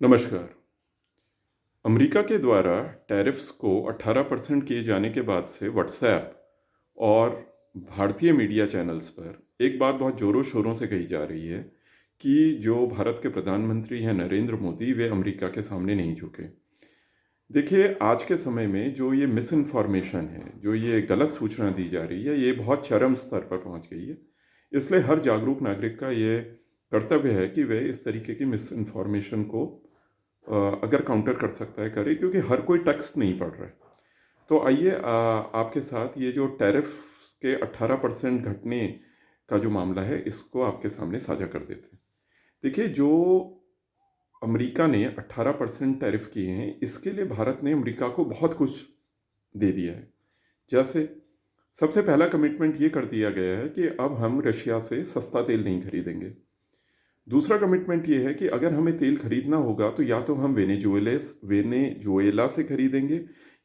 नमस्कार। अमेरिका के द्वारा टैरिफ्स को 18% किए जाने के बाद से व्हाट्सएप और भारतीय मीडिया चैनल्स पर एक बात बहुत ज़ोरों शोरों से कही जा रही है कि जो भारत के प्रधानमंत्री हैं नरेंद्र मोदी, वे अमेरिका के सामने नहीं झुके। देखिए, आज के समय में जो ये मिस इन्फॉर्मेशन है, जो ये गलत सूचना दी जा रही है, ये बहुत चरम स्तर पर पहुंच गई है। इसलिए हर जागरूक नागरिक का ये कर्तव्य है कि वह इस तरीके की मिस इन्फॉर्मेशन को अगर काउंटर कर सकता है करे, क्योंकि हर कोई टेक्स्ट नहीं पढ़ रहा है। तो आइए आपके साथ ये जो टैरिफ के 18% घटने का जो मामला है, इसको आपके सामने साझा कर देते हैं। देखिए, जो अमेरिका ने 18% टैरिफ किए हैं, इसके लिए भारत ने अमेरिका को बहुत कुछ दे दिया है। जैसे सबसे पहला कमिटमेंट ये कर दिया गया है कि अब हम रशिया से सस्ता तेल नहीं खरीदेंगे। दूसरा कमिटमेंट ये है कि अगर हमें तेल खरीदना होगा तो या तो हम वेनेजुएला से खरीदेंगे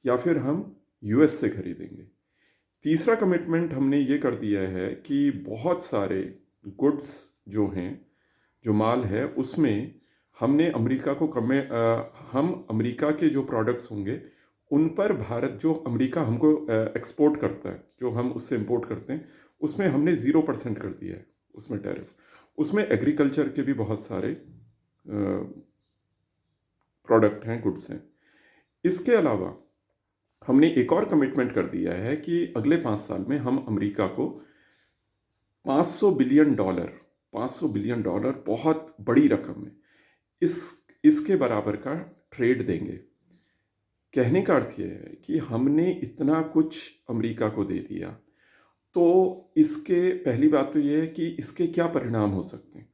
या फिर हम यूएस से खरीदेंगे। तीसरा कमिटमेंट हमने ये कर दिया है कि बहुत सारे गुड्स जो हैं, जो माल है, उसमें हमने अमेरिका को हम अमेरिका के जो प्रोडक्ट्स होंगे उन पर भारत, जो अमेरिका हमको एक्सपोर्ट करता है, जो हम उससे इंपोर्ट करते हैं, उसमें हमने 0% कर दिया है उसमें टैरिफ। उसमें एग्रीकल्चर के भी बहुत सारे प्रोडक्ट हैं, गुड्स हैं। इसके अलावा हमने एक और कमिटमेंट कर दिया है कि अगले 5 साल में हम अमेरिका को $500 बिलियन बहुत बड़ी रकम है, इसके बराबर का ट्रेड देंगे। कहने का अर्थ यह है कि हमने इतना कुछ अमेरिका को दे दिया, तो इसके पहली बात तो यह है कि इसके क्या परिणाम हो सकते हैं।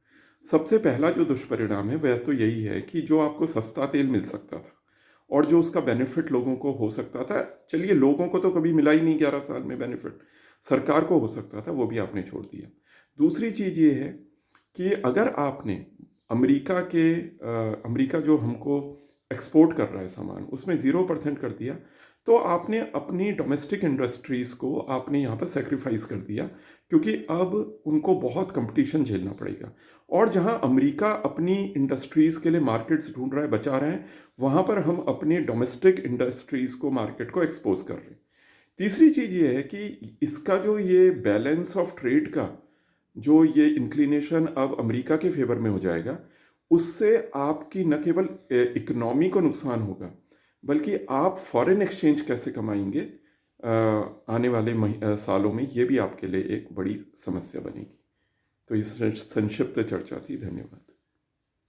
सबसे पहला जो दुष्परिणाम है वह तो यही है कि जो आपको सस्ता तेल मिल सकता था और जो उसका बेनिफिट लोगों को हो सकता था, चलिए लोगों को तो कभी मिला ही नहीं 11 साल में बेनिफिट, सरकार को हो सकता था, वो भी आपने छोड़ दिया। दूसरी चीज़ ये है कि अगर आपने अमेरिका जो हमको एक्सपोर्ट कर रहा है सामान, उसमें 0% कर दिया, तो आपने अपनी डोमेस्टिक इंडस्ट्रीज़ को आपने यहाँ पर सेक्रीफाइस कर दिया, क्योंकि अब उनको बहुत कंपटीशन झेलना पड़ेगा। और जहाँ अमेरिका अपनी इंडस्ट्रीज़ के लिए मार्केट्स ढूंढ रहा है, बचा रहा है, वहाँ पर हम अपने डोमेस्टिक इंडस्ट्रीज़ को, मार्केट को एक्सपोज कर रहे हैं। तीसरी चीज़ ये है कि इसका जो ये बैलेंस ऑफ ट्रेड का जो ये इंक्लिनेशन अब अमेरिका के फेवर में हो जाएगा, उससे आपकी न केवल इकोनॉमी को नुकसान होगा, बल्कि आप फॉरेन एक्सचेंज कैसे कमाएंगे आने वाले सालों में, ये भी आपके लिए एक बड़ी समस्या बनेगी। तो इस संक्षिप्त चर्चा थी। धन्यवाद।